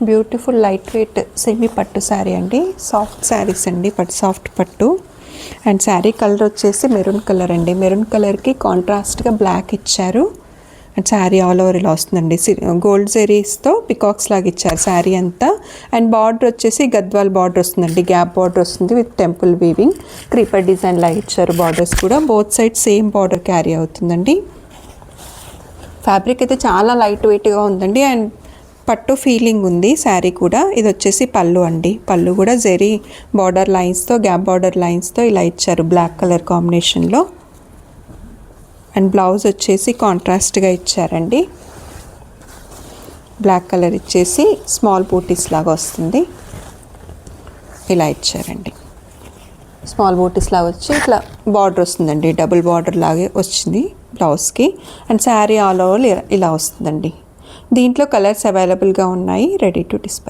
Beautiful light weight semi పట్టు శారీ అండి. Soft saris అండి, సాఫ్ట్ పట్టు. అండ్ శారీ కలర్ వచ్చేసి మెరూన్ కలర్ అండి. మెరూన్ కలర్కి కాంట్రాస్ట్గా బ్లాక్ ఇచ్చారు. అండ్ శారీ ఆల్ ఓవర్ ఇలా వస్తుందండి. గోల్డ్ జెరీస్తో పికాక్స్ లాగా ఇచ్చారు శారీ అంతా. అండ్ బార్డర్ వచ్చేసి గద్వాల్ బార్డర్ వస్తుందండి. గ్యాప్ బార్డర్ వస్తుంది with temple weaving. Creeper design లాగా ఇచ్చారు. బార్డర్స్ కూడా both side same border carry అవుతుందండి. ఫ్యాబ్రిక్ అయితే చాలా లైట్ వెయిట్గా ఉందండి. అండ్ పట్టు ఫీలింగ్ ఉంది శారీ కూడా. ఇది వచ్చేసి పళ్ళు అండి. పళ్ళు కూడా జెరీ బార్డర్ లైన్స్తో, గ్యాప్ బార్డర్ లైన్స్తో ఇలా ఇచ్చారు బ్లాక్ కలర్ కాంబినేషన్లో. అండ్ బ్లౌజ్ వచ్చేసి కాంట్రాస్ట్గా ఇచ్చారండి. బ్లాక్ కలర్ ఇచ్చేసి స్మాల్ బూటీస్ లాగా వస్తుంది. ఇలా ఇచ్చారండి. స్మాల్ బూటీస్ లాగా వచ్చి ఇట్లా బార్డర్ వస్తుందండి. డబుల్ బార్డర్ లాగే వచ్చింది బ్లౌజ్కి. అండ్ శారీ ఆల్ ఓవర్ ఇలా వస్తుందండి. దీంట్లో కలర్స్ అవైలబుల్గా ఉన్నాయి. Ready to dispatch.